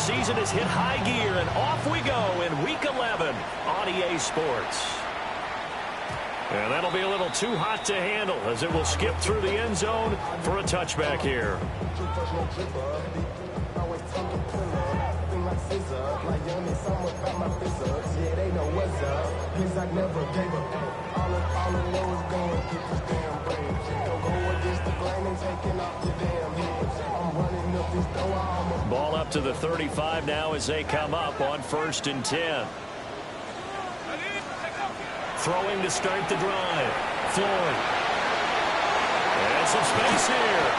season has hit high gear, and off we go in Week 11 on EA Sports. And that'll be a little too hot to handle as it will skip through the end zone for a touchback here. Ball up to the 35 now as they come up on 1st and 10. Throwing to start the drive. Floyd. And some space here.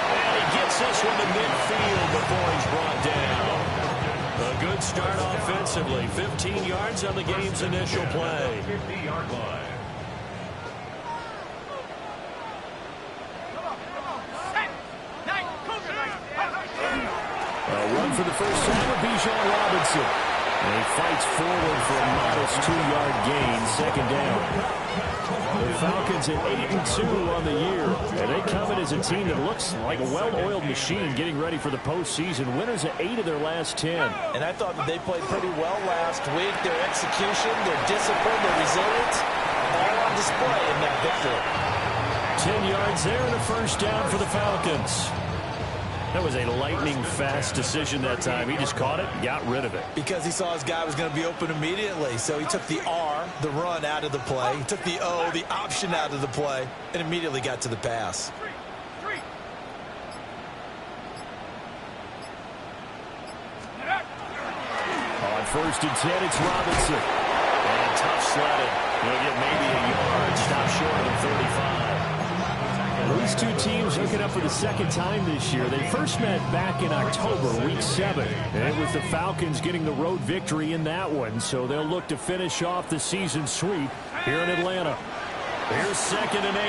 And he gets this one to midfield before he's brought down. A good start offensively. 15 yards on the game's initial play. 50-yard line. A run for the first time with Bijan Robinson. And he fights forward for a modest 2-yard gain, 2nd down. The Falcons at 8-2 on the year. And they come in as a team that looks like a well-oiled machine getting ready for the postseason. Winners of 8 of their last 10. And I thought that they played pretty well last week. Their execution, their discipline, their resilience, all on display in that victory. 10 yards there and a first down for the Falcons. That was a lightning-fast decision that time. He just caught it and got rid of it. Because he saw his guy was going to be open immediately. So he took the R, the run, out of the play. He took the O, the option, out of the play, and immediately got to the pass. On 1st and 10, it's Robinson. And tough sledding. He'll get maybe a yard. Stop short of the 35. These two teams hooking up for the 2nd time this year. They first met back in October, Week 7. And it was the Falcons getting the road victory in that one. So they'll look to finish off the season sweep here in Atlanta. Here's 2nd and 8.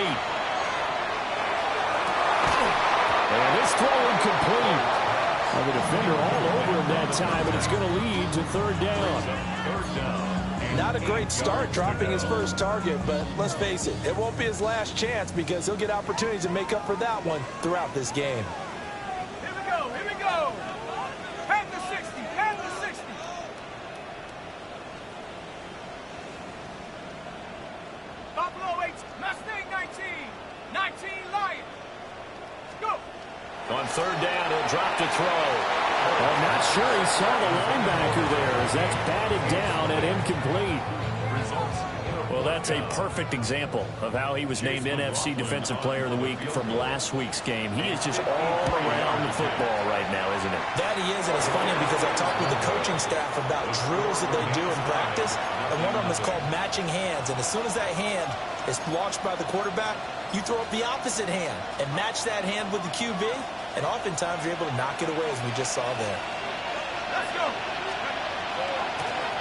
And this throw incomplete. Well, the defender all over him that time, but it's going to lead to 3rd down. 3rd down. Not a great start dropping his first target, but let's face it, it won't be his last chance because he'll get opportunities to make up for that one throughout this game. Here we go, here we go. Past the 60, past the 60. Buffalo 8, Mustang 19, 19 Lions. Go. On 3rd down, he'll drop to throw. I'm not sure he saw the linebacker there as that's batted down and incomplete. Well, that's a perfect example of how he was named NFC Defensive Player of the Week from last week's game. He is just all around the football right now, isn't it? That he is, and it's funny because I talked with the coaching staff about drills that they do in practice, and one of them is called matching hands. And as soon as that hand is launched by the quarterback, you throw up the opposite hand and match that hand with the QB, and oftentimes you're able to knock it away, as we just saw there. Let's go.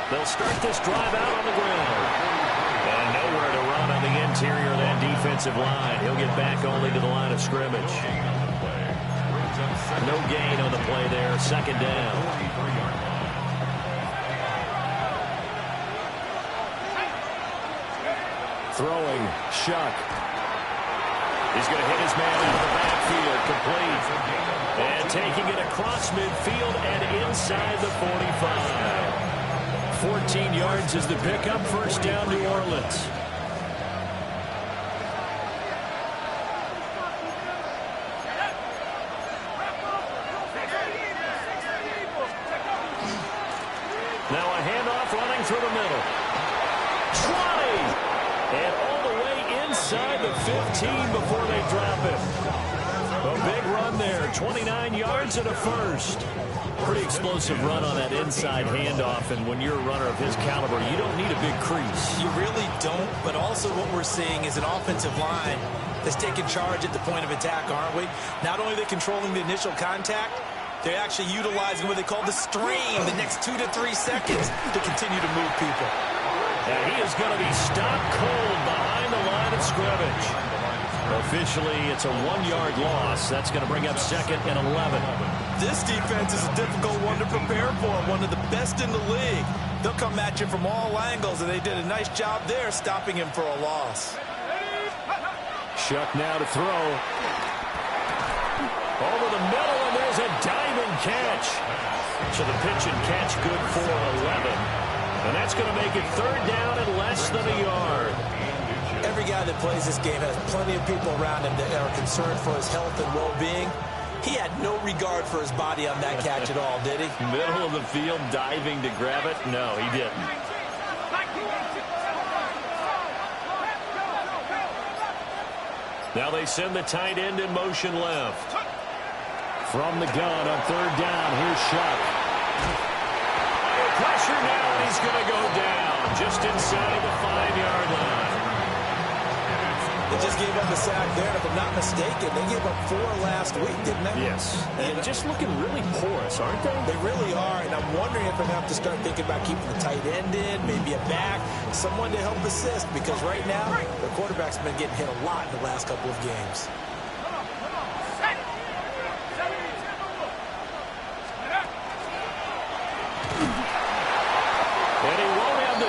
They'll start this drive out on the ground. And nowhere to run on the interior of that defensive line. He'll get back only to the line of scrimmage. No gain on the play there. 2nd down. Throwing, Shuck. He's going to hit his man out of the backfield, complete. And taking it across midfield and inside the 45. 14 yards is the pickup. 1st down, New Orleans. Now a handoff running through the middle. 20! And all the way inside the 15 before they drop him. A big run there. 29 yards and a first. Pretty explosive run on that inside handoff, and when you're a runner of his caliber, you don't need a big crease. You really don't, but also what we're seeing is an offensive line that's taking charge at the point of attack, aren't we? Not only are they controlling the initial contact, they're actually utilizing what they call the stream, the next 2 to 3 seconds to continue to move people. And he is going to be stopped cold behind the line of scrimmage. Officially, it's a 1-yard loss. That's going to bring up 2nd and 11. This defense is a difficult one to prepare for, one of the best in the league. They'll come at you from all angles, and they did a nice job there stopping him for a loss. Shuck now to throw. Over the middle, and there's a diving catch. So the pitch and catch good for 11. And that's going to make it third down and less than a yard. Every guy that plays this game has plenty of people around him that are concerned for his health and well-being. He had no regard for his body on that catch at all, did he? Middle of the field, diving to grab it? No, he didn't. Now they send the tight end in motion left. From the gun on third down, here's Shuck. Pressure now, and he's going to go down just inside the 5-yard line. They just gave up a sack there, and if I'm not mistaken, they gave up 4 last week, didn't they? Yes. And just looking really porous, aren't they? They really are, and I'm wondering if I'm going to have to start thinking about keeping the tight end in, maybe a back, someone to help assist, because right now, the quarterback's been getting hit a lot in the last couple of games.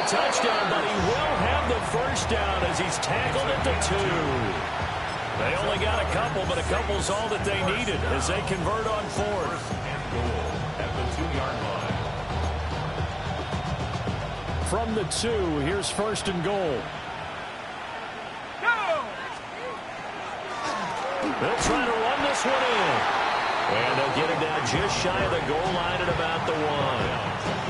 Touchdown, but he will have the first down as he's tackled at the 2. They only got a couple, but a couple's all that they needed as they convert on fourth. And goal at the 2-yard line. From the 2, here's first and goal. They'll try to run this one in. And they'll get it down just shy of the goal line at about the 1.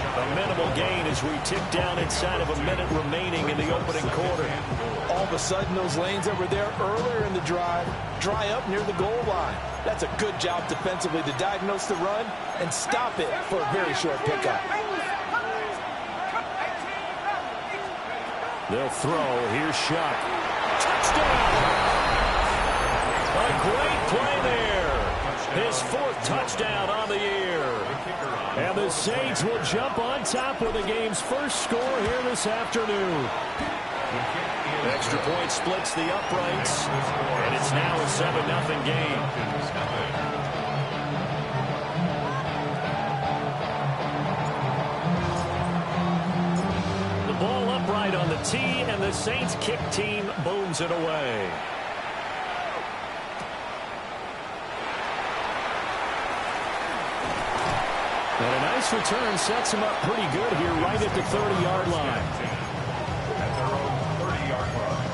A minimal gain as we tick down inside of a minute remaining in the opening quarter. All of a sudden, those lanes that were there earlier in the drive dry up near the goal line. That's a good job defensively to diagnose the run and stop it for a very short pickup. They'll throw. Here's Shuck. Touchdown! A great play there. His 4th touchdown on the year. And the Saints will jump on top with the game's first score here this afternoon. Extra point splits the uprights, and it's now a 7-0 game. The ball upright on the tee, and the Saints kick team booms it away. And a nice return sets him up pretty good here right at the 30-yard line. At their own 30-yard line.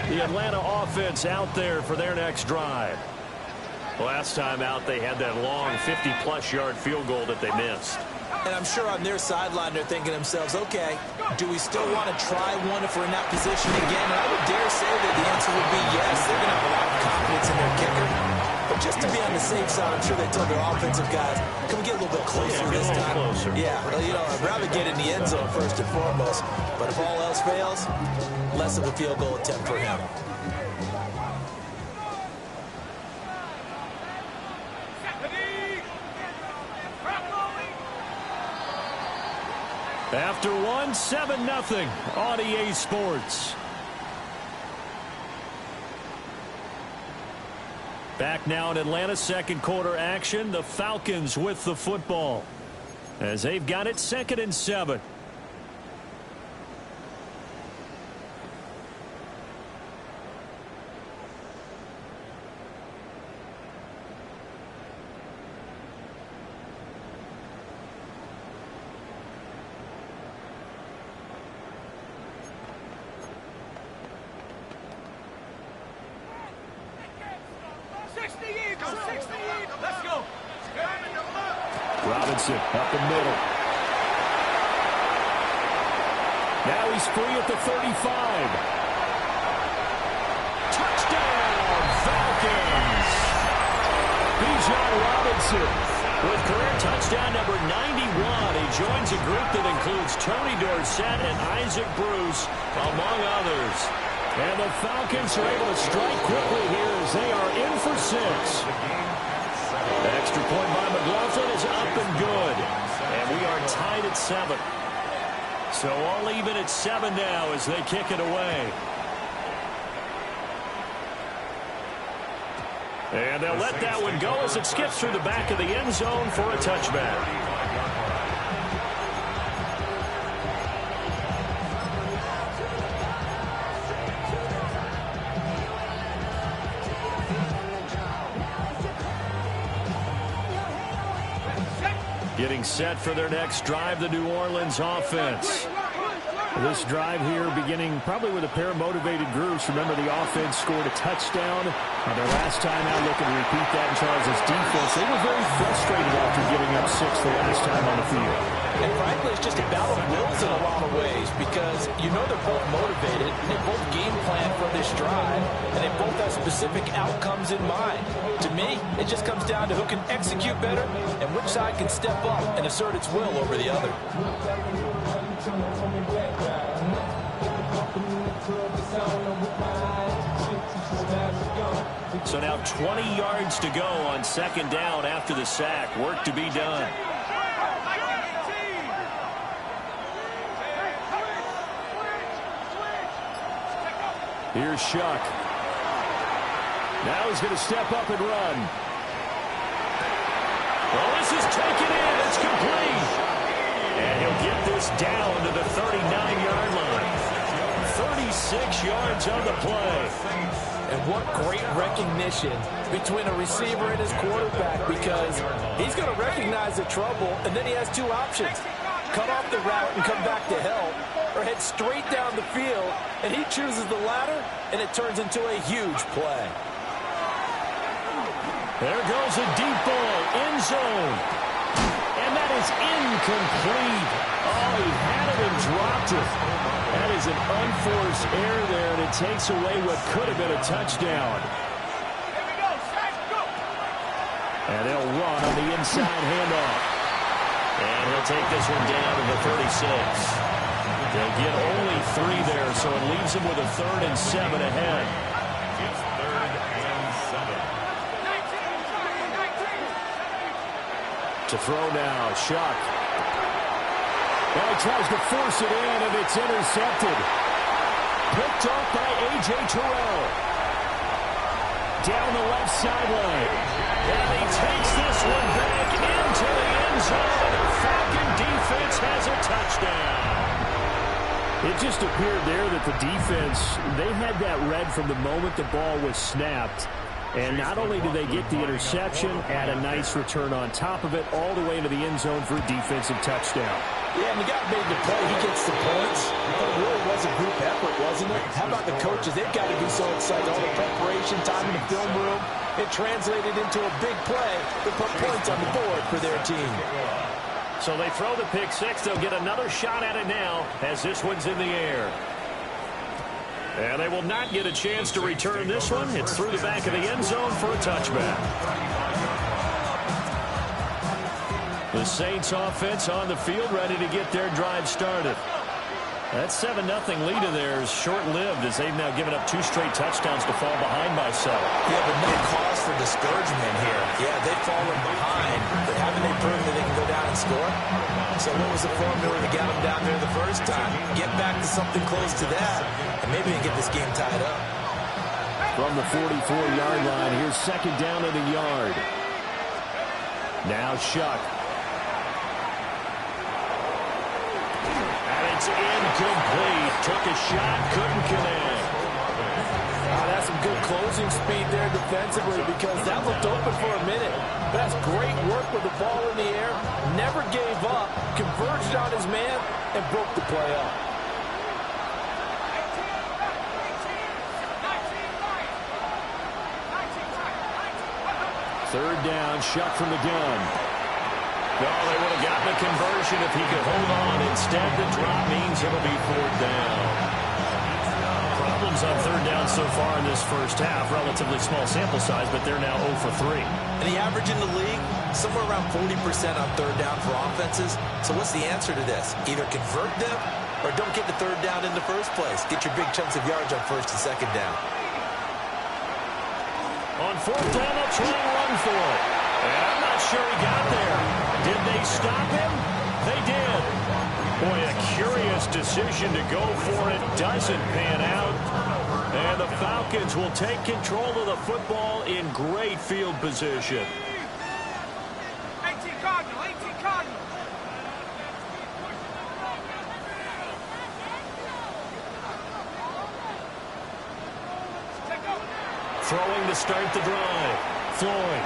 The Atlanta offense out there for their next drive. Last time out, they had that long 50-plus yard field goal that they missed. And I'm sure on their sideline they're thinking to themselves, okay, do we still want to try one if we're in that position again? And I would dare say that the answer would be yes. They're going to have a lot of confidence in their kicker. But just to be on the safe side, I'm sure they told their offensive guys, can we get a little bit closer this time? Closer. Yeah, well, you know, I'd rather get in the end zone first and foremost. But if all else fails, less of a field goal attempt for him. After 1, 7-0 on EA Sports. Back now in Atlanta's second quarter action. The Falcons with the football as they've got it 2nd and 7. Robinson up the middle. Now he's free at the 35. Touchdown, Falcons! Bijan Robinson with career touchdown number 91. He joins a group that includes Tony Dorsett and Isaac Bruce, among others. And the Falcons are able to strike quickly here as they are in for 6. Extra point by McLaughlin is up and good. And we are tied at 7. So all even at 7 now as they kick it away. And they'll let that one go as it skips through the back of the end zone for a touchback. Getting set for their next drive, the New Orleans offense. This drive here beginning probably with a pair of motivated groups. Remember, the offense scored a touchdown their last time out, looking to repeat that in Charles' defense. They were very frustrated after giving up 6 the last time on the field. And frankly, it's just a battle of wills in a lot of ways because you know they're both motivated, and they both game plan for this drive, and they both have specific outcomes in mind. To me, it just comes down to who can execute better and which side can step up and assert its will over the other. So now 20 yards to go on second down after the sack. Work to be done. Here's Shuck. Now he's going to step up and run. Well, this is taken in. It's complete. And he'll get this down to the 39-yard line. 36 yards on the play. And what great recognition between a receiver and his quarterback, because he's going to recognize the trouble, and then he has two options. Cut off the route and come back to help, or head straight down the field, and he chooses the latter, and it turns into a huge play. There goes a deep ball, end zone. And that is incomplete. Oh, he had it and dropped it. That is an unforced error there, and it takes away what could have been a touchdown. And they'll run on the inside handoff. And he'll take this one down to the 36. They'll get only 3 there, so it leaves them with a 3rd and 7 ahead. It's 3rd and 7. To throw now, Shuck. Well, he tries to force it in, and it's intercepted. Picked off by A.J. Terrell. Down the left sideline. And he takes this one back into the end zone. The Falcon defense has a touchdown. It just appeared there that the defense, they had that read from the moment the ball was snapped. And not only did they get the interception, add a nice return on top of it, all the way into the end zone for a defensive touchdown. Yeah, and the guy made the play. He gets the points. But it really was a group effort, wasn't it? How about the coaches? They've got to be so excited. All the preparation, time in the film room, it translated into a big play to put points on the board for their team. So they throw the pick six. They'll get another shot at it now as this one's in the air. And they will not get a chance to return this one. It's through the back of the end zone for a touchback. The Saints offense on the field, ready to get their drive started. That 7-0 lead of theirs short-lived as they've now given up 2 straight touchdowns to fall behind by 7. Yeah, but no cause for discouragement here. Yeah, they've fallen behind, but haven't they proven that they can go down and score? So what was the formula to get them down there the first time? Get back to something close to that, and maybe they can get this game tied up. From the 44-yard line, here's second down in the yard. Now Shuck. It's incomplete. Took a shot, couldn't connect. That's some good closing speed there defensively because that looked open for a minute. But that's great work with the ball in the air. Never gave up, converged on his man, and broke the play up. Third down, Shuck from the gun. No, they would have gotten a conversion if he could hold on. Instead, the drop means it'll be 4th down. Problems on 3rd down so far in this first half. Relatively small sample size, but they're now 0 for 3. And the average in the league, somewhere around 40% on 3rd down for offenses. So what's the answer to this? Either convert them or don't get the 3rd down in the first place. Get your big chunks of yards on 1st and 2nd down. On 4th down, they'll try and run for it. And I'm not sure he got there. Did they stop him? They did. Boy, a curious decision to go for it. Doesn't pan out. And the Falcons will take control of the football in great field position. 18 Cardinal, 18 Cardinal. Throwing to start the drive. Floyd.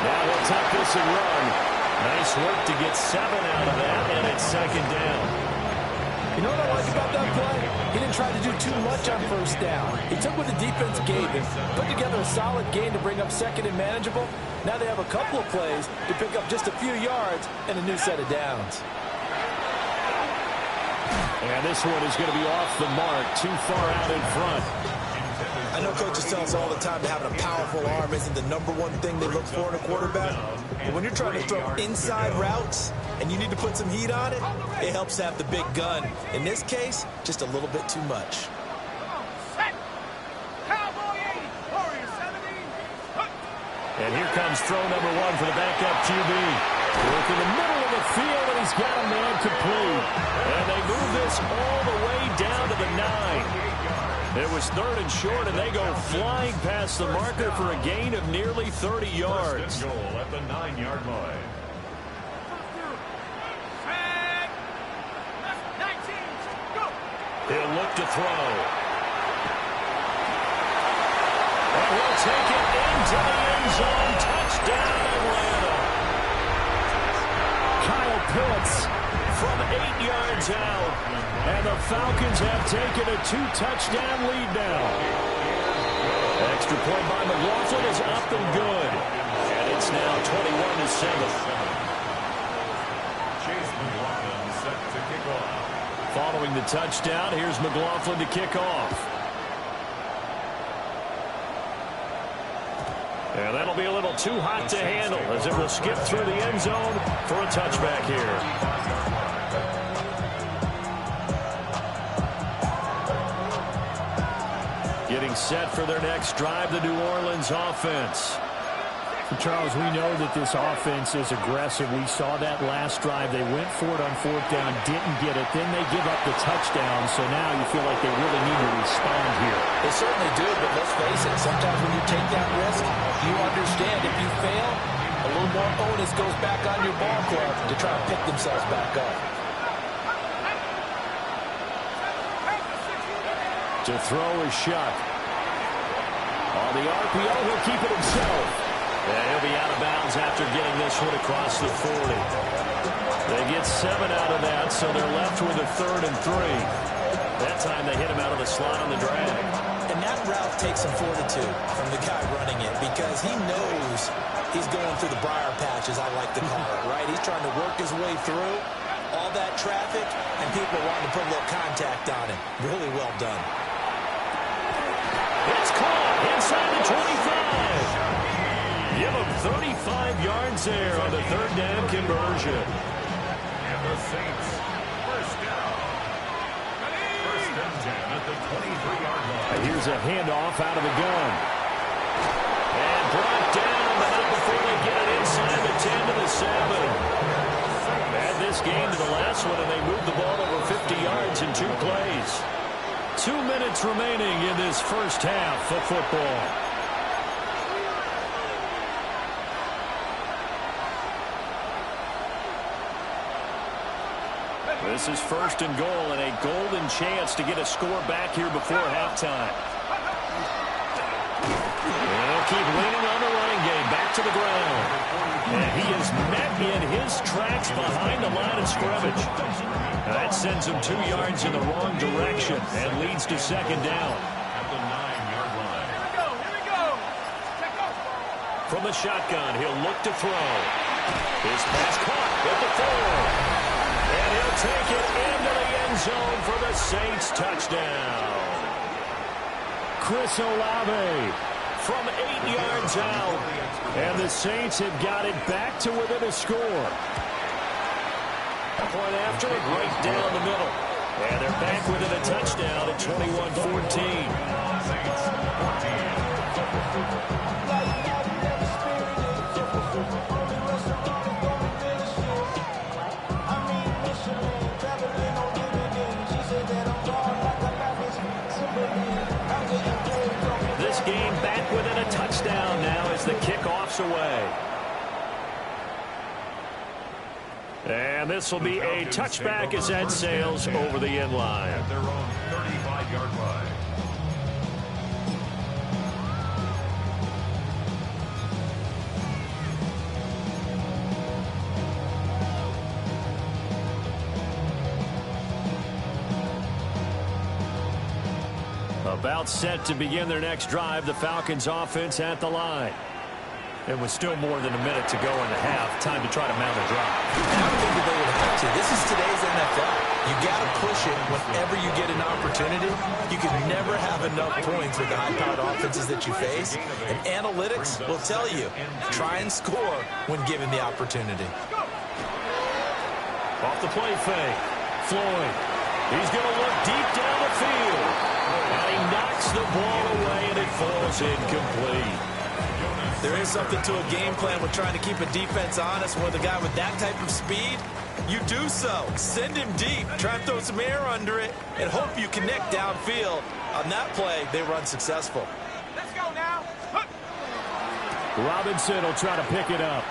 Now he'll tuck this and run. Nice work to get 7 out of that, and it's second down. You know what I like about that play? He didn't try to do too much on first down. He took what the defense gave him, put together a solid game to bring up second and manageable. Now they have a couple of plays to pick up just a few yards and a new set of downs. And this one is going to be off the mark, too far out in front. I know coaches tell us all the time that having a powerful arm isn't the #1 thing they look for in a quarterback. But when you're trying to throw inside routes and you need to put some heat on it, it helps to have the big gun. In this case, just a little bit too much. And here comes throw number 1 for the backup QB. Work in the middle of the field, and he's got a man complete. And they move this all the way down to the 9. It was 3rd and short, and they go flying past the marker for a gain of nearly 30 yards. Goal at the 9-yard line. He'll look to throw. And he'll take it into the end zone. Touchdown, Atlanta. Kyle Pitts from 8 yards out. And the Falcons have taken a 2-touchdown lead now. Extra point by McLaughlin is up and good. And it's now 21-7. Chase McLaughlin set to kick off. Following the touchdown, here's McLaughlin to kick off. And that'll be a little too hot to handle as it will skip through the end zone for a touchback here. Getting set for their next drive, the New Orleans offense. Charles, we know that this offense is aggressive. We saw that last drive. They went for it on 4th down, didn't get it. Then they give up the touchdown, so now you feel like they really need to respond here. They certainly do, but let's face it, sometimes when you take that risk, you understand if you fail, a little more onus goes back on your ball club to try and pick themselves back up. To throw is Shuck. On the RPO, he'll keep it himself. And he'll be out of bounds after getting this one across the 40. They get 7 out of that, so they're left with a 3rd and 3. That time they hit him out of the slot on the drag. And that route takes some fortitude from the guy running it because he knows he's going through the briar patch, as I like to call it, right? He's trying to work his way through all that traffic, and people are wanting to put a little contact on him. Really well done. It's caught inside the 25. Give him 35 yards there on the 3rd down conversion. And the Saints, first down. First and 10 at the 23-yard line. Here's a handoff out of the gun. And brought down, but not before they get it inside the 10 to the 7. Add this game to the last one, and they moved the ball over 50 yards in 2 plays. 2 minutes remaining in this first half of football. This is 1st and goal and a golden chance to get a score back here before halftime. And they'll keep leaning on the running game. Back to the ground. And he is met in his tracks behind the line of scrimmage. That sends him 2 yards in the wrong direction and leads to 2nd down. At the 9-yard line. Here we go. From the shotgun, he'll look to throw. His pass caught at the 4. And he'll take it into the end zone for the Saints touchdown. Chris Olave from 8 yards out. And the Saints have got it back to within a score. Point after it, right down the middle. And they're back within a touchdown at 21-14. Saints, 14. This game back within a touchdown now as the kickoff's away. And this will be a touchback as that sails over the end line. At their own 35-yard line. About set to begin their next drive, the Falcons offense at the line. And with still more than a minute to go in the half, time to try to mount a drive. And I think that they would have to. This is today's NFL. You got to push it whenever you get an opportunity. You can never have enough points with the high-powered offenses that you face. And analytics will tell you, try and score when given the opportunity. Off the play fake. Floyd. He's going to look deep down the field. And he knocks the ball away, and it falls incomplete. There is something to a game plan with trying to keep a defense honest. With a guy with that type of speed, you do so. Send him deep. Try and throw some air under it and hope you connect downfield. On that play, they were unsuccessful. Let's go now. Robinson will try to pick it up.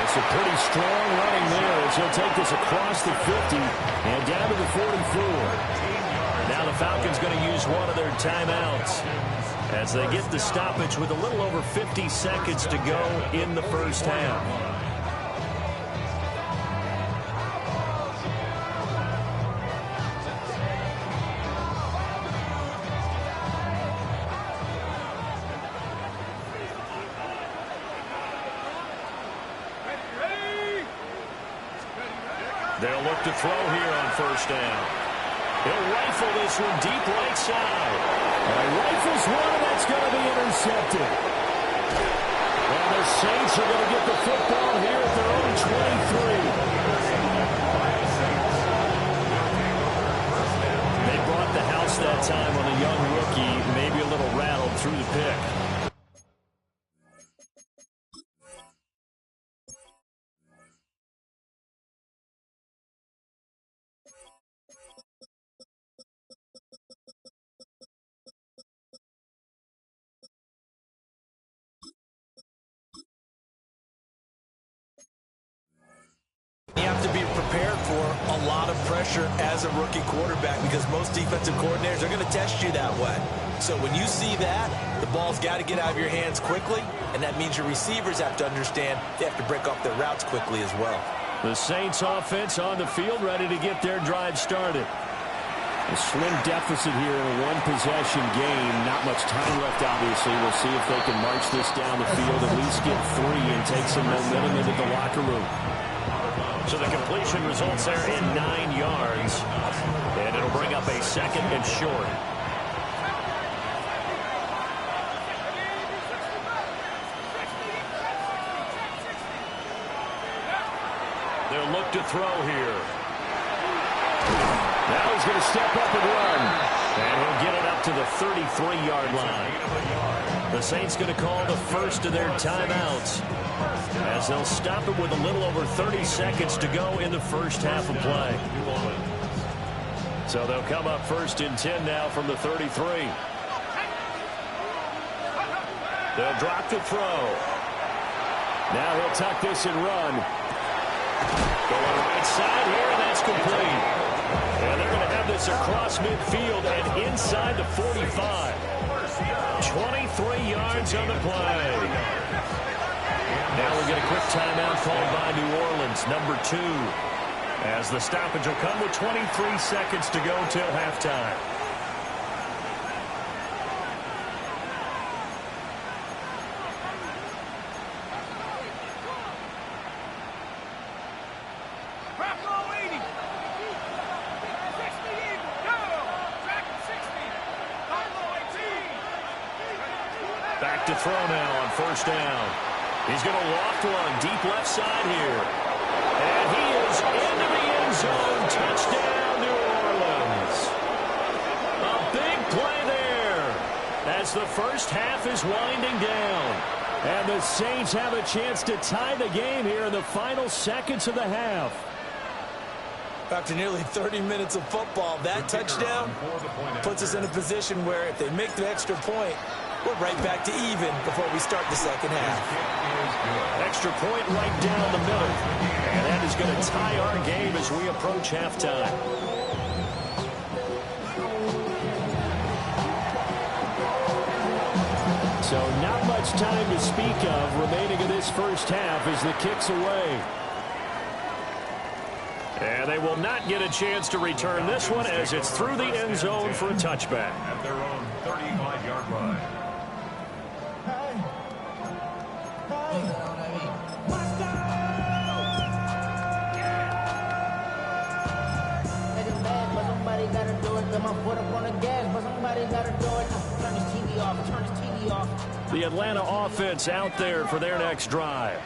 It's a pretty strong running there as he'll take this across the 50 and down to the 44. Now the Falcons going to use one of their timeouts as they get the stoppage with a little over 50 seconds to go in the first half. They'll look to throw here on first down. He'll rifle this one deep right side. And rifles one, and that's going to be intercepted. And the Saints are going to get the football here at their own 23. They brought the house that time on a young rookie, maybe a little rattled through the pick. You have to be prepared for a lot of pressure as a rookie quarterback because most defensive coordinators are going to test you that way. So when you see that, the ball's got to get out of your hands quickly, and that means your receivers have to understand they have to break off their routes quickly as well. The Saints offense on the field ready to get their drive started. A slim deficit here in a one-possession game. Not much time left, obviously. We'll see if they can march this down the field, at least get 3 and take some momentum into the locker room. So the completion results there in 9 yards. And it'll bring up a second and short. They'll look to throw here. Now he's going to step up and run. And he'll get it up to the 33-yard line. The Saints going to call the first of their timeouts, as they'll stop it with a little over 30 seconds to go in the first half of play. So they'll come up first and 10 now from the 33. They'll drop to throw. Now he'll tuck this and run. Go on the right side here, and that's complete. And they're going to have this across midfield and inside the 45. 23 yards on the play. Now we get a quick timeout called by New Orleans, number 2. As the stoppage will come with 23 seconds to go till halftime. Back to throw now on first down. He's going to loft one deep left side here. And he is into the end zone. Touchdown, New Orleans. A big play there as the first half is winding down. And the Saints have a chance to tie the game here in the final seconds of the half. After nearly 30 minutes of football, that touchdown puts us in a position where if they make the extra point, we're right back to even before we start the second half. Extra point right down the middle. And that is going to tie our game as we approach halftime. So not much time to speak of remaining in this first half as the kick's away. And they will not get a chance to return this one as it's through the end zone for a touchback. At their own 35-yard line. Somebody gotta do it. Got my foot up on the gas, but somebody gotta do it. Turn this TV off. Turn this TV off. The Atlanta offense out there for their next drive.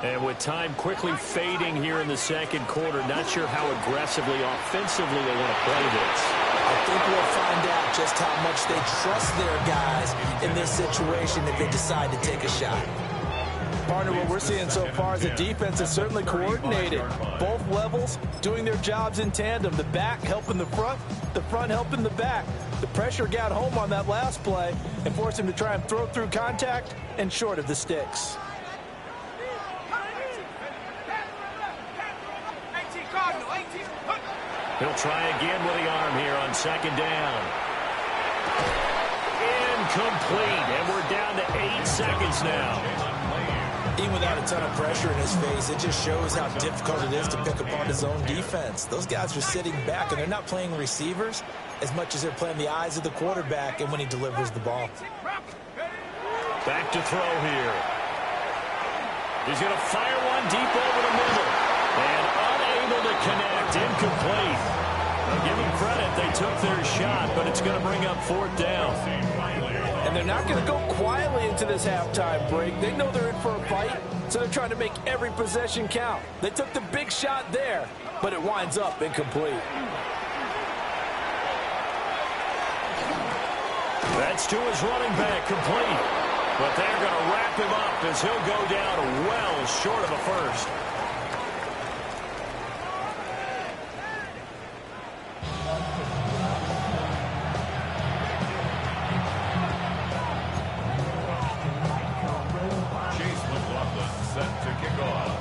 And with time quickly fading here in the second quarter, not sure how aggressively, offensively they want to play this. I think we'll find out just how much they trust their guys in this situation if they decide to take a shot. Partner, what we're seeing so far is the defense is certainly coordinated. Both levels doing their jobs in tandem. The back helping the front helping the back. The pressure got home on that last play and forced him to try and throw through contact and short of the sticks. He'll try again with the arm here on second down. Incomplete, and we're down to 8 seconds now. Even without a ton of pressure in his face, it just shows how difficult it is to pick apart his own defense. Those guys are sitting back, and they're not playing receivers as much as they're playing the eyes of the quarterback and when he delivers the ball. Back to throw here. He's going to fire one deep over the middle. And unable to connect, incomplete. Now give them credit, they took their shot, but it's going to bring up fourth down. And they're not going to go quietly into this halftime break. They know they're in for a fight, so they're trying to make every possession count. They took the big shot there, but it winds up incomplete. That's to his running back, complete. But they're going to wrap him up as he'll go down well short of a first. Set to kick off.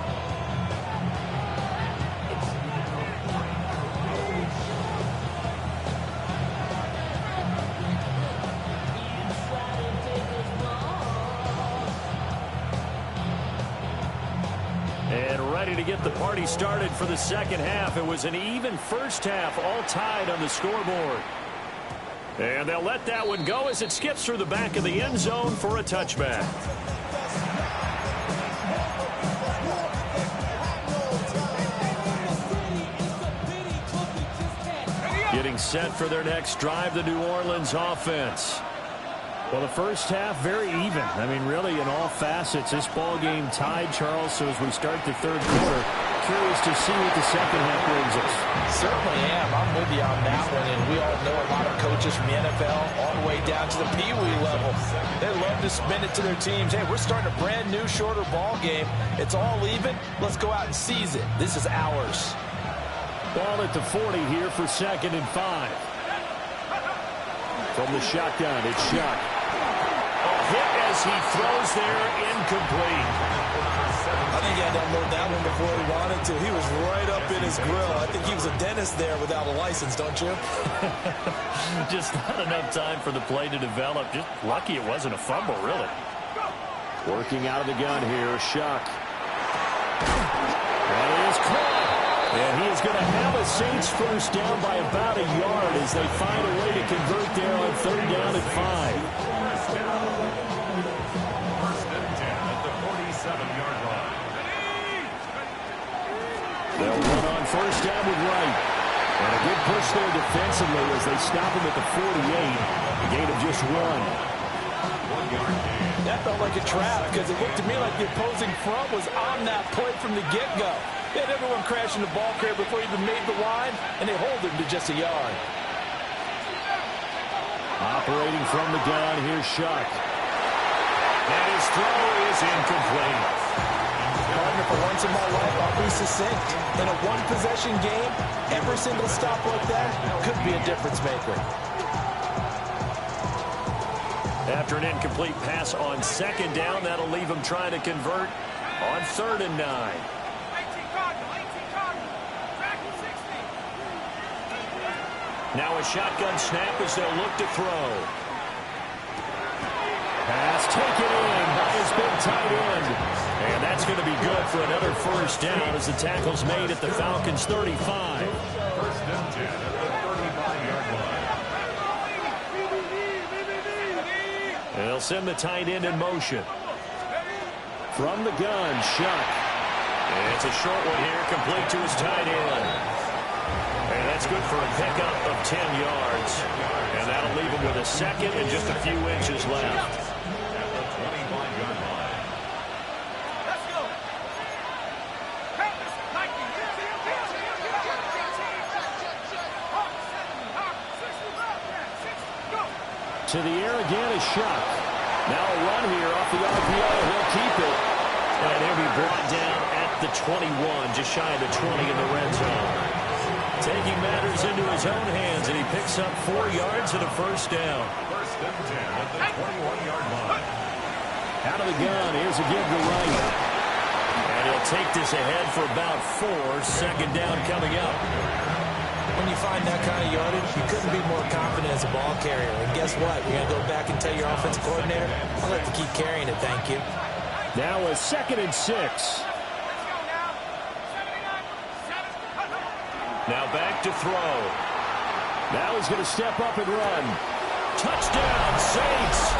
And ready to get the party started for the second half. It was an even first half, all tied on the scoreboard. And they'll let that one go as it skips through the back of the end zone for a touchback. Getting set for their next drive, the New Orleans offense. Well, the first half, very even. I mean, really, in all facets, this ball game tied, Charles. So as we start the third quarter, curious to see what the second half brings us. Certainly am. I'm with you on that one. And we all know a lot of coaches from the NFL all the way down to the Pee Wee level. They love to spin it to their teams. Hey, we're starting a brand new, shorter ball game. It's all even. Let's go out and seize it. This is ours. Ball at the 40 here for 2nd and 5. From the shotgun, it's Shuck. Hit as he throws there, incomplete. I think he had to unload that one before he wanted to. He was right up in his grill. I think he was a dentist there without a license, don't you? Just not enough time for the play to develop. Just lucky it wasn't a fumble, really. Working out of the gun here, Shuck. That is caught. And he is going to have a Saints first down by about a yard as they find a way to convert there on 3rd down and 5. First and 10 at the 47-yard line. They'll run on first down with Wright. And a good push there defensively as they stop him at the 48. A gain of just 1. 1 yard gain. That felt like a trap because it looked to me like the opposing front was on that play from the get-go. They had everyone crashing the ball carrier before he even made the line, and they hold him to just a yard. Operating from the gun, here's Shuck. And his throw is incomplete. Partner, for once in my life, I'll be succinct. In a one-possession game, every single stop like that could be a difference maker. After an incomplete pass on 2nd down, that'll leave him trying to convert on 3rd and 9. Now a shotgun snap as they'll look to throw. Pass taken in by his big tight end. And that's going to be good for another first down as the tackle's made at the Falcons' 35. First and 10 at the 35-yard line. And they'll send the tight end in motion. From the gun, Shuck. And it's a short one here, complete to his tight end. And that's good for a pickup of 10 yards. And that'll leave him with a second and just a few inches left. At the 25-yard line. Let's go. To the air again is Shuck. Now a run here off the RPO. He'll keep it. And he'll be brought down at the 21, just shy of the 20 in the red zone. Taking matters into his own hands, and he picks up 4 yards and a first down. First and 10 at the 21-yard line. Out of the gun, here's a give to right. And he'll take this ahead for about 4. Second down coming up. When you find that kind of yardage, you couldn't be more confident as a ball carrier. And guess what? You're going to go back and tell your offensive coordinator, I'd like to keep carrying it, thank you. Now a 2nd and 6. Now back to throw. Now he's going to step up and run. Touchdown, Saints.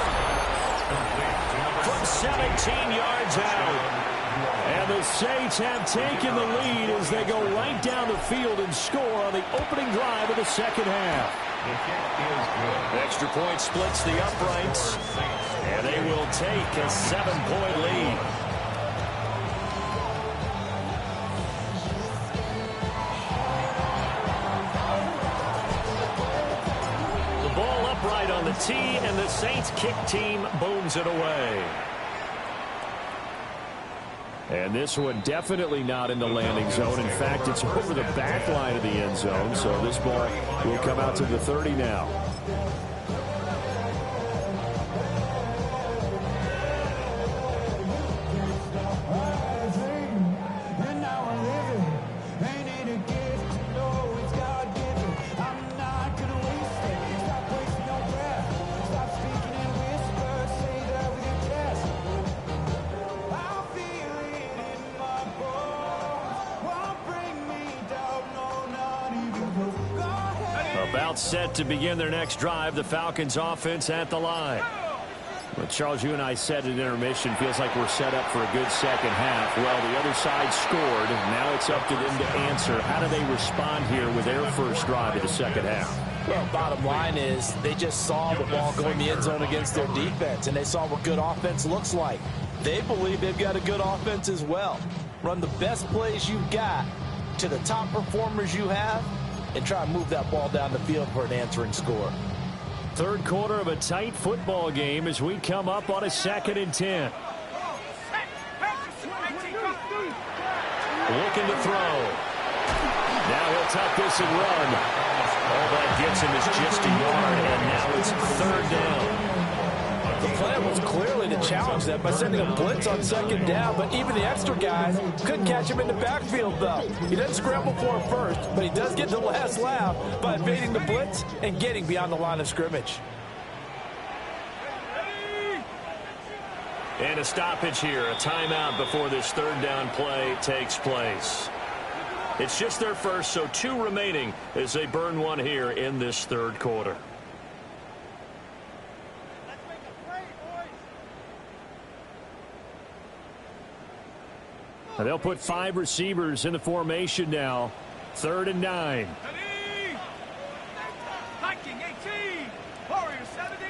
From 17 yards out. And the Saints have taken the lead as they go right down the field and score on the opening drive of the second half. Extra point splits the uprights, and they will take a 7-point lead. The ball upright on the tee, and the Saints kick team booms it away. And this one definitely not in the landing zone. In fact, it's over the back line of the end zone. So this ball will come out to the 30 now. About set to begin their next drive, the Falcons offense at the line. Well, Charles, you and I said at intermission, feels like we're set up for a good second half. Well, the other side scored. Now it's up to them to answer. How do they respond here with their first drive of the second half? Well, bottom line is they just saw the ball go in the end zone against their defense, and they saw what good offense looks like. They believe they've got a good offense as well. Run the best plays you've got to the top performers you have, and try and move that ball down the field for an answering score. Third quarter of a tight football game as we come up on a 2nd and 10. Looking to throw. Now he'll tuck this and run. All that gets him is just a yard, and now it's 3rd down. The plan was clearly to challenge them by sending a blitz on 2nd down, but even the extra guys couldn't catch him in the backfield, though. He doesn't scramble for it first, but he does get the last laugh by evading the blitz and getting beyond the line of scrimmage. And a stoppage here, a timeout before this 3rd down play takes place. It's just their first, so 2 remaining as they burn one here in this 3rd quarter. They'll put 5 receivers in the formation now. 3rd and 9. Viking 18. Warriors 70.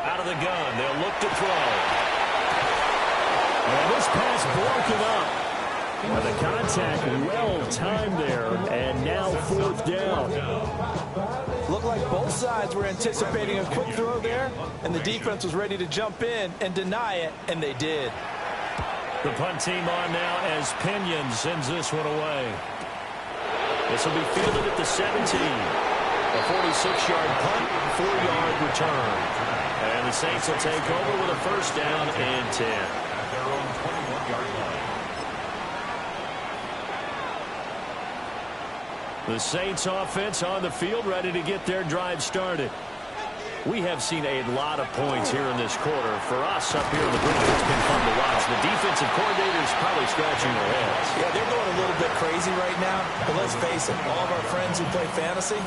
Out of the gun. They'll look to throw. And this pass broken up. And the contact well timed there. And now 4th down. Looked like both sides were anticipating a quick throw there, and the defense was ready to jump in and deny it, and they did. The punt team on now as Pinion sends this one away. This will be fielded at the 17. A 46-yard punt, 4-yard return. And the Saints will take over with a first down and 10. At their own 21-yard line. The Saints offense on the field ready to get their drive started. We have seen a lot of points here in this quarter. For us up here in the booth, it's been fun to watch. The defensive coordinators probably scratching their heads. Yeah, they're going a little bit crazy right now. But let's face it, all of our friends who play fantasy,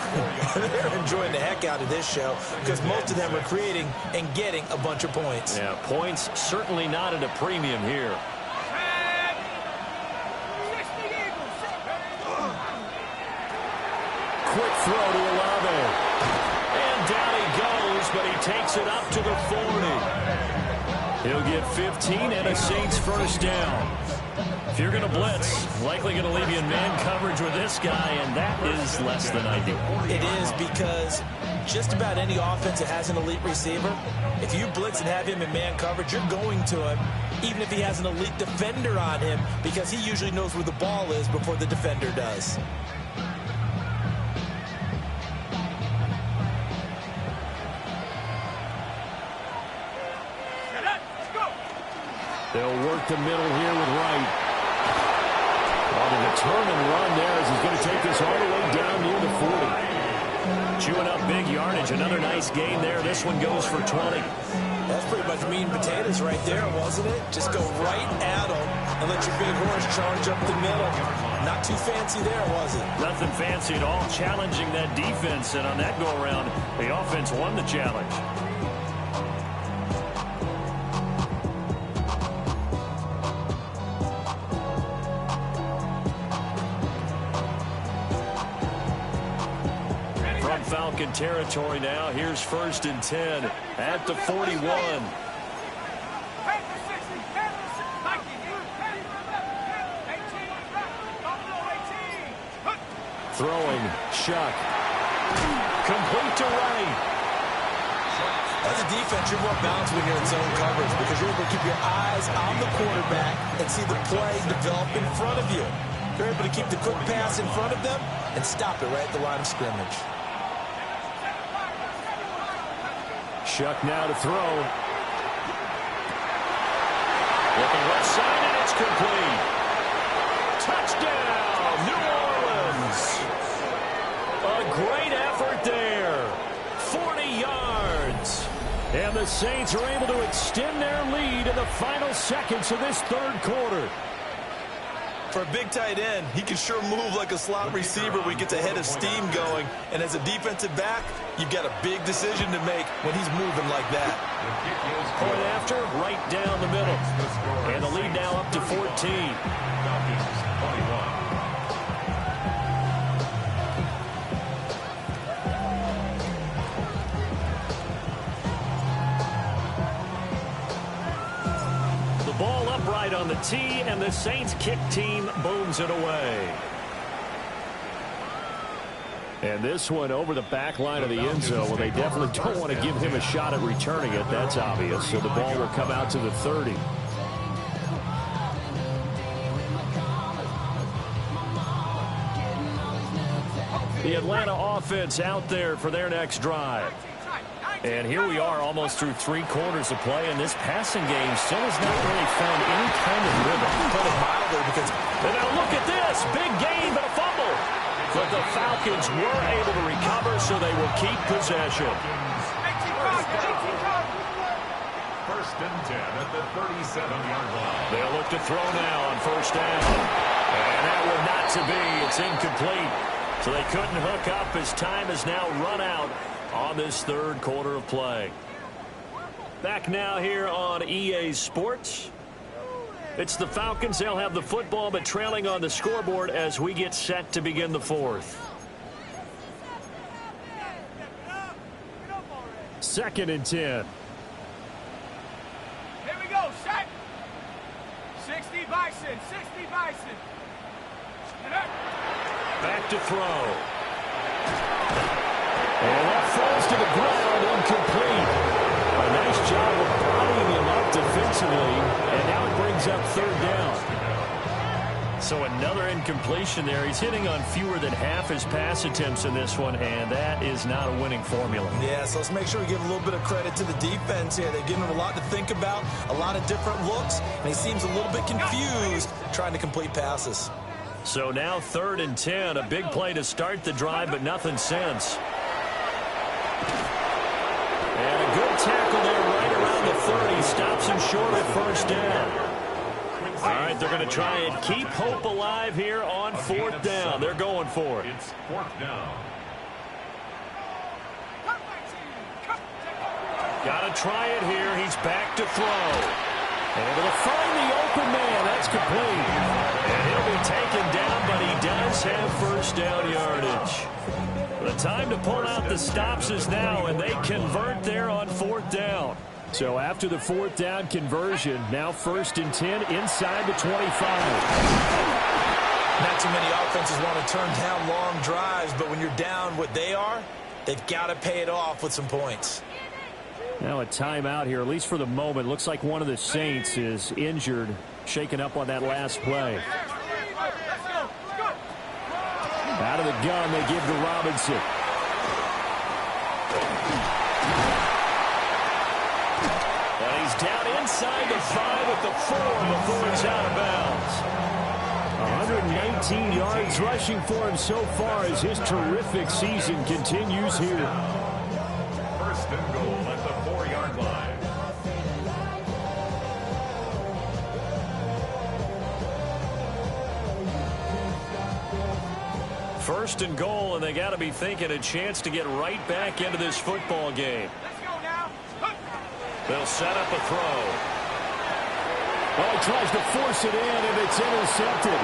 they're enjoying the heck out of this show because most of them are creating and getting a bunch of points. Yeah, points certainly not at a premium here. Quick throw to Olave. And down he goes, but he takes it up to the 40. He'll get 15 and a Saints first down. If you're going to blitz, likely going to leave you in man coverage with this guy, and that is less than ideal. It is because just about any offense that has an elite receiver, if you blitz and have him in man coverage, you're going to him, even if he has an elite defender on him, because he usually knows where the ball is before the defender does. They'll work the middle here with Wright. On the turn and run there as he's going to take this all the way down near the 40. Chewing up big yardage. Another nice gain there. This one goes for 20. That's pretty much meat and potatoes right there, wasn't it? Just go right at them and let your big horse charge up the middle. Not too fancy there, was it? Nothing fancy at all. Challenging that defense, and on that go-around, the offense won the challenge. Falcon territory now. Here's 1st and 10 at the 41. Throwing, Shuck. Complete to Wright. As a defense, you're more balanced when you're in zone coverage because you're able to keep your eyes on the quarterback and see the play develop in front of you. You're able to keep the quick pass in front of them and stop it right at the line of scrimmage. Shuck now to throw. Looking left side, and it's complete. Touchdown, New Orleans. A great effort there. 40 yards. And the Saints are able to extend their lead in the final seconds of this third quarter. For a big tight end, he can sure move like a slot receiver when he gets a head of steam going. And as a defensive back, you've got a big decision to make when he's moving like that. Point after, right down the middle. And the lead now up to 14. Ball upright on the tee, and the Saints kick team booms it away. And this one over the back line of the end zone. Well, they definitely don't want to give him a shot at returning it. That's obvious. So the ball will come out to the 30. The Atlanta offense out there for their next drive. And here we are almost through 3 quarters of play, and this passing game still has not really found any kind of rhythm. Put it mildly because... And now look at this. Big gain, but a fumble. But the Falcons were able to recover, so they will keep possession. 1st and 10 at the 37-yard line. They'll look to throw now on 1st down. And that would not to be. It's incomplete. So they couldn't hook up as time has now run out on this third quarter of play. Back now here on EA Sports. It's the Falcons. They'll have the football, but trailing on the scoreboard as we get set to begin the 4th. 2nd and 10. Here we go, set. 60 Bison, 60 Bison. Back to throw. And that falls to the ground, incomplete. A nice job of bodying him up defensively, and now it brings up 3rd down. So another incompletion there. He's hitting on fewer than half his pass attempts in this one, and that is not a winning formula. Yeah, so let's make sure we give a little bit of credit to the defense here. They've given him a lot to think about, a lot of different looks, and he seems a little bit confused trying to complete passes. So now 3rd and 10, a big play to start the drive, but nothing since. And a good tackle there right around the 30. Stops him short at first down. All right, they're going to try and keep hope alive here on 4th down. They're going for it. It's 4th down. Got to try it here. He's back to throw. Able to find the open man. That's complete. And he'll be taken down, but he does have first down yardage. The time to pull out the stops is now, and they convert there on 4th down. So after the 4th down conversion, now 1st and 10 inside the 25. Not too many offenses want to turn down long drives, but when you're down what they are, they've got to pay it off with some points. Now a timeout here, at least for the moment. Looks like one of the Saints is injured, shaken up on that last play. Out of the gun, they give to Robinson. And he's down inside the 5 at the 4 before he's out of bounds. 119 yards rushing for him so far as his terrific season continues here. 1st and goal at the 4-yard line. First and goal, and they got to be thinking a chance to get right back into this football game. They'll set up a throw. Oh, he tries to force it in, and it's intercepted.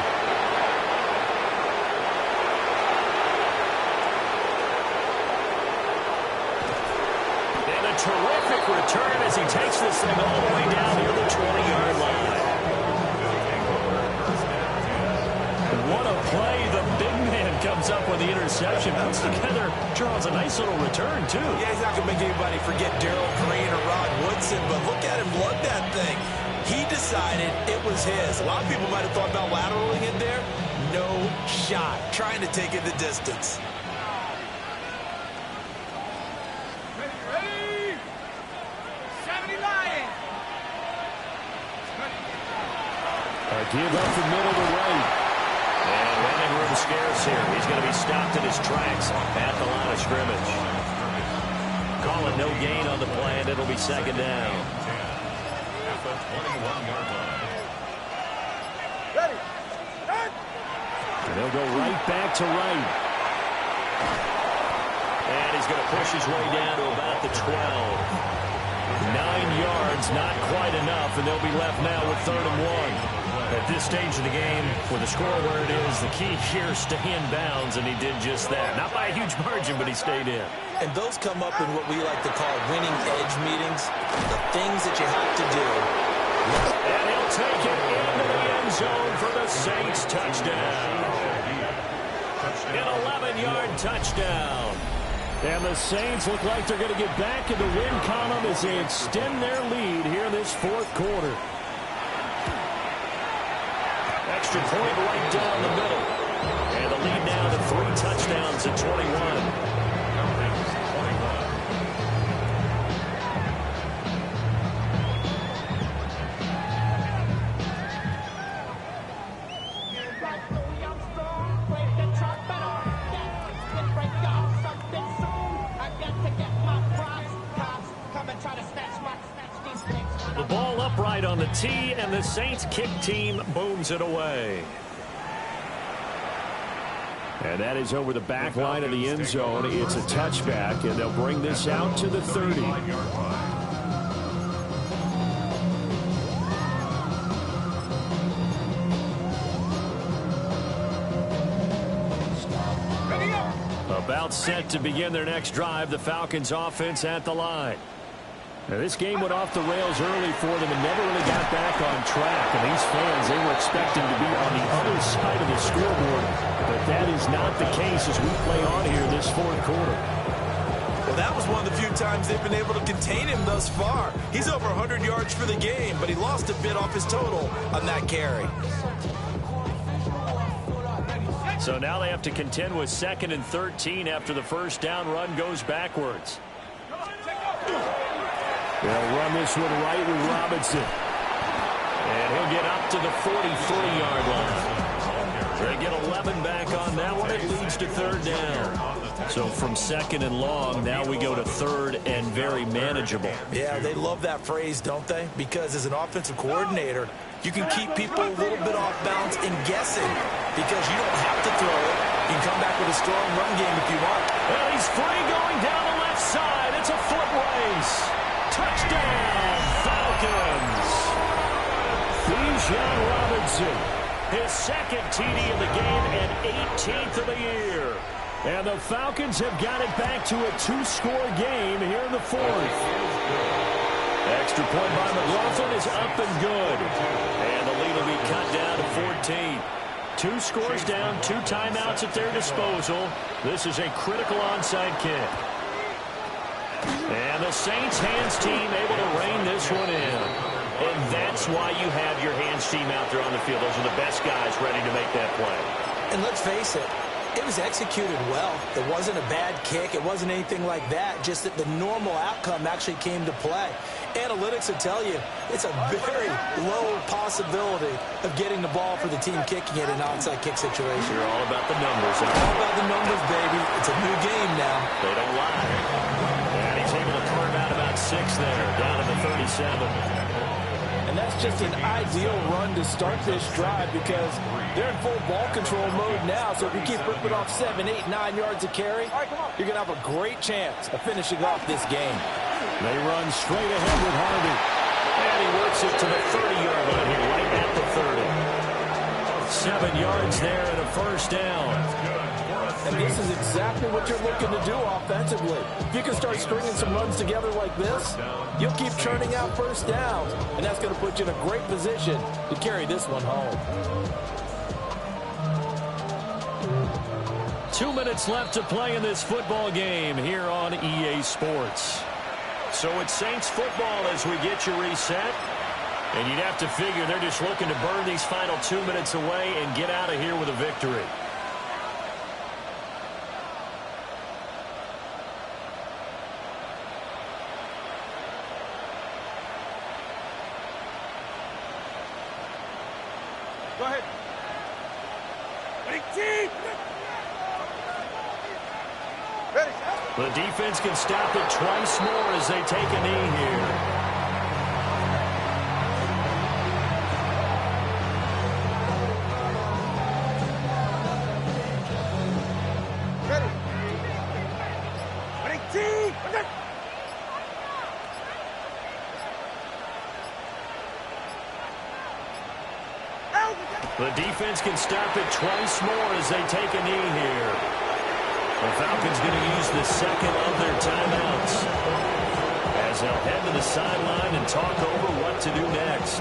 And a terrific return as he takes this thing all the way down near the 20-yard line. What a play. The big man comes up with the interception. Puts together, Charles, a nice little return, too. Yeah, he's not going to make anybody forget Darrell Green or Rod Woodson, but look at him lug that thing. He decided it was his. A lot of people might have thought about lateraling it there. No shot. Trying to take it the distance. Ready? 70 Lions. A give up the middle to right. And running room scarce here. He's going to be stopped in his tracks at the line of scrimmage. Call it no gain on the play, and it'll be 2nd down. At the 21-yard line. Ready? And they'll go right back to right. And he's going to push his way down to about the 12. 9 yards, not quite enough, and they'll be left now with 3rd and 1. At this stage of the game, with the score where it is, the key here is stay in bounds, and he did just that. Not by a huge margin, but he stayed in. And those come up in what we like to call winning edge meetings, the things that you have to do. And he'll take it into the end zone for the Saints touchdown. An 11-yard touchdown. And the Saints look like they're going to get back in the win column as they extend their lead here in this 4th quarter. Extra point right down the middle. And the lead now to 3 touchdowns at 21. The ball upright on the tee, and the Saints kick team booms it away. And that is over the back line of the end zone. It's a touchback, and they'll bring this out to the 30. About set to begin their next drive, the Falcons offense at the line. Now, this game went off the rails early for them and never really got back on track. And these fans, they were expecting to be on the other side of the scoreboard. But that is not the case as we play on here this 4th quarter. Well, that was one of the few times they've been able to contain him thus far. He's over 100 yards for the game, but he lost a bit off his total on that carry. So now they have to contend with 2nd and 13 after the first down run goes backwards. They'll run this one right with Robinson. And he'll get up to the 43-yard line. They get 11 back on that one. It leads to 3rd down. So from second and long, now we go to third and very manageable. Yeah, they love that phrase, don't they? Because as an offensive coordinator, you can keep people a little bit off balance and guessing because you don't have to throw it. You can come back with a strong run game if you want. Well, he's free going down the left side. It's a foot race. Touchdown, Falcons. Bijan Robinson, his second TD of the game and 18th of the year. And the Falcons have got it back to a 2-score game here in the fourth. Extra point by McLaughlin is up and good. And the lead will be cut down to 14. 2 scores down, 2 timeouts at their disposal. This is a critical onside kick. And the Saints hands team able to rein this one in. And that's why you have your hands team out there on the field. Those are the best guys ready to make that play. And let's face it, it was executed well. It wasn't a bad kick. It wasn't anything like that. Just that the normal outcome actually came to play. Analytics will tell you it's a very low possibility of getting the ball for the team kicking it in an onside kick situation. You're all about the numbers. All about the numbers, baby. It's a new game now. They don't lie. And he's able to carve out about 6 there, down to the 37. And that's just an ideal run to start this drive because they're in full ball control mode now. So if you keep ripping off 7, 8, 9 yards of carry, you're going to have a great chance of finishing off this game. They run straight ahead with Harvey. And he works it to the 30-yard line here, right at the 30. 7 yards there and a first down. And this is exactly what you're looking to do offensively. If you can start stringing some runs together like this, you'll keep churning out first downs. And that's going to put you in a great position to carry this one home. 2 minutes left to play in this football game here on EA Sports. So it's Saints football as we get you reset. And you'd have to figure they're just looking to burn these final 2 minutes away and get out of here with a victory. Go ahead. Ready, team. Ready. The defense can stop it twice more as they take a knee here. Ready. Ready, team. The defense can stop it twice more as they take a knee here. The Falcons going to use the second of their timeouts as they'll head to the sideline and talk over what to do next.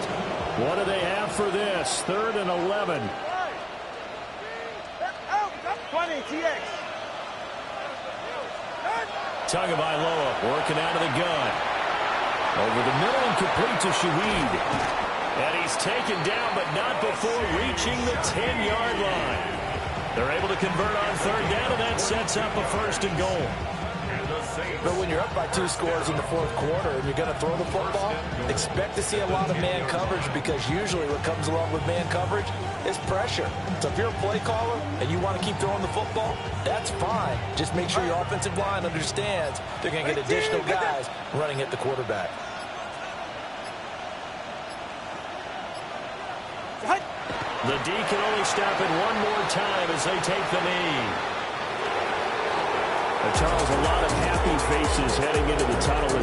What do they have for this? 3rd and 11. 20, TX. Tagovailoa working out of the gun. Over the middle and complete to Shaheed. And he's taken down, but not before reaching the 10-yard line. They're able to convert on 3rd down, and that sets up a 1st and goal. But when you're up by 2 scores in the 4th quarter and you're going to throw the football, expect to see a lot of man coverage because usually what comes along with man coverage is pressure. So if you're a play caller and you want to keep throwing the football, that's fine. Just make sure your offensive line understands they're going to get additional guys running at the quarterback. The D can only stop it one more time as they take the knee. Charles, a lot of happy faces heading into the tunnel